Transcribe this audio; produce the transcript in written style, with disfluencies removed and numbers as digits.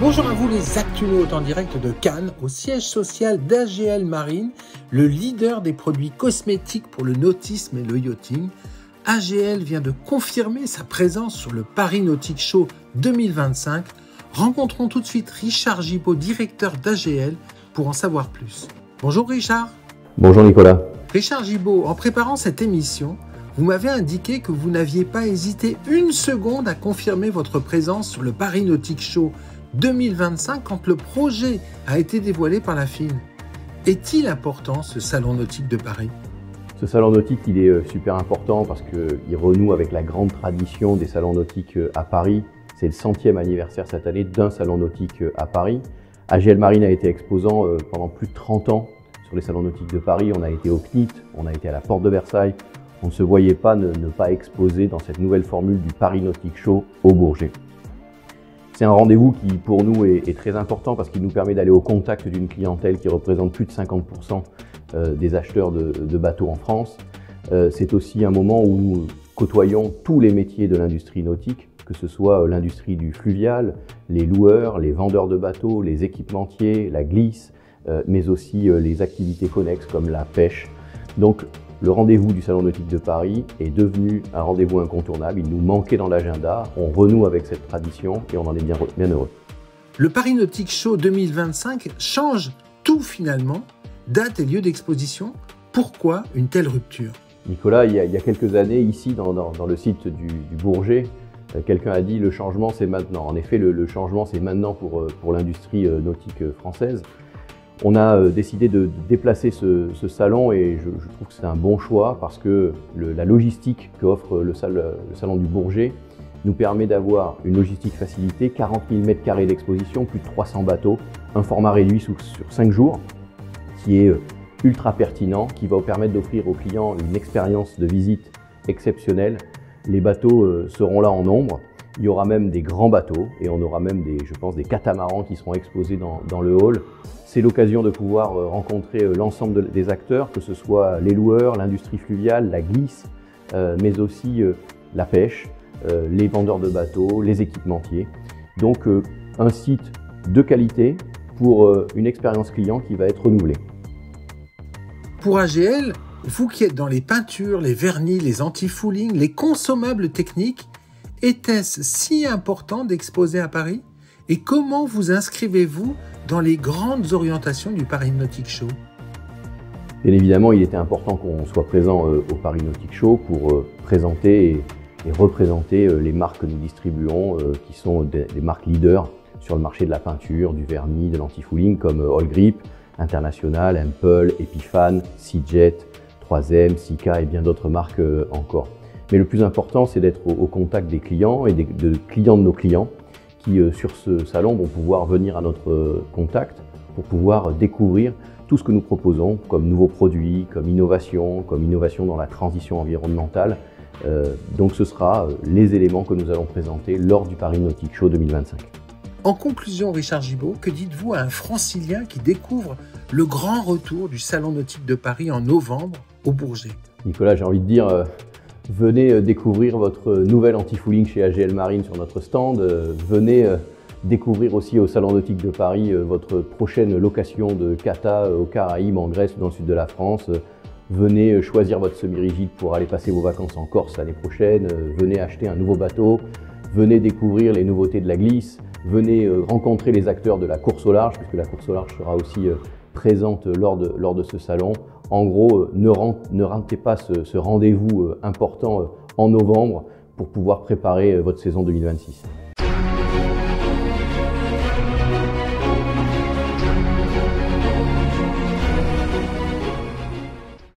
Bonjour à vous les actunautes en direct de Cannes, au siège social d'AGL Marine, le leader des produits cosmétiques pour le nautisme et le yachting. AGL vient de confirmer sa présence sur le Paris Nautic Show 2025. Rencontrons tout de suite Richard Gibaud, directeur d'AGL, pour en savoir plus. Bonjour Richard. Bonjour Nicolas. Richard Gibaud, en préparant cette émission, vous m'avez indiqué que vous n'aviez pas hésité une seconde à confirmer votre présence sur le Paris Nautic Show 2025 quand le projet a été dévoilé par la FIN. Est-il important ce salon nautique de Paris ? Ce salon nautique, il est super important parce qu'il renoue avec la grande tradition des salons nautiques à Paris. C'est le 100e anniversaire cette année d'un salon nautique à Paris. AGL Marine a été exposant pendant plus de 30 ans sur les salons nautiques de Paris. On a été au CNIT, on a été à la Porte de Versailles. On ne se voyait pas ne pas exposer dans cette nouvelle formule du Paris Nautic Show au Bourget. C'est un rendez-vous qui, pour nous, est très important parce qu'il nous permet d'aller au contact d'une clientèle qui représente plus de 50% des acheteurs de bateaux en France. C'est aussi un moment où nous côtoyons tous les métiers de l'industrie nautique, que ce soit l'industrie du fluvial, les loueurs, les vendeurs de bateaux, les équipementiers, la glisse, mais aussi les activités connexes comme la pêche. Donc, le rendez-vous du Salon Nautique de Paris est devenu un rendez-vous incontournable. Il nous manquait dans l'agenda. On renoue avec cette tradition et on en est bien heureux. Le Paris Nautic Show 2025 change tout finalement, date et lieu d'exposition. Pourquoi une telle rupture ? Nicolas, il y a quelques années, ici dans le site du Bourget, quelqu'un a dit le changement c'est maintenant. En effet, le changement c'est maintenant pour l'industrie nautique française. On a décidé de déplacer ce salon et je trouve que c'est un bon choix parce que la logistique qu'offre le salon du Bourget nous permet d'avoir une logistique facilitée, 40 000 m² d'exposition, plus de 300 bateaux, un format réduit sur 5 jours qui est ultra pertinent, qui va vous permettre d'offrir aux clients une expérience de visite exceptionnelle. Les bateaux seront là en nombre. Il y aura même des grands bateaux et on aura même des catamarans qui seront exposés dans le hall. C'est l'occasion de pouvoir rencontrer l'ensemble des acteurs, que ce soit les loueurs, l'industrie fluviale, la glisse, mais aussi la pêche, les vendeurs de bateaux, les équipementiers. Donc un site de qualité pour une expérience client qui va être renouvelée. Pour AGL, vous qui êtes dans les peintures, les vernis, les anti-fouling, les consommables techniques, était-ce si important d'exposer à Paris ? Et comment vous inscrivez-vous dans les grandes orientations du Paris Nautic Show ? Bien évidemment, il était important qu'on soit présent au Paris Nautic Show pour présenter et représenter les marques que nous distribuons, qui sont des marques leaders sur le marché de la peinture, du vernis, de l'anti-fouling, comme All Grip, International, Ample, Epiphan, Seajet, 3M, Sika et bien d'autres marques encore. Mais le plus important, c'est d'être au contact des clients et de clients de nos clients qui, sur ce salon, vont pouvoir venir à notre contact pour pouvoir découvrir tout ce que nous proposons comme nouveaux produits, comme innovation dans la transition environnementale. Donc ce sera les éléments que nous allons présenter lors du Paris Nautic Show 2025. En conclusion, Richard Gibaud, que dites-vous à un francilien qui découvre le grand retour du Salon Nautique de Paris en novembre au Bourget ? Nicolas, j'ai envie de dire... Venez découvrir votre nouvelle anti-fouling chez AGL Marine sur notre stand. Venez découvrir aussi au Salon Nautique de Paris votre prochaine location de kata aux Caraïbes, en Grèce ou dans le sud de la France. Venez choisir votre semi-rigide pour aller passer vos vacances en Corse l'année prochaine. Venez acheter un nouveau bateau. Venez découvrir les nouveautés de la glisse. Venez rencontrer les acteurs de la course au large, puisque la course au large sera aussi présente lors de ce salon. En gros, ne ratez pas ce rendez-vous important en novembre pour pouvoir préparer votre saison 2026.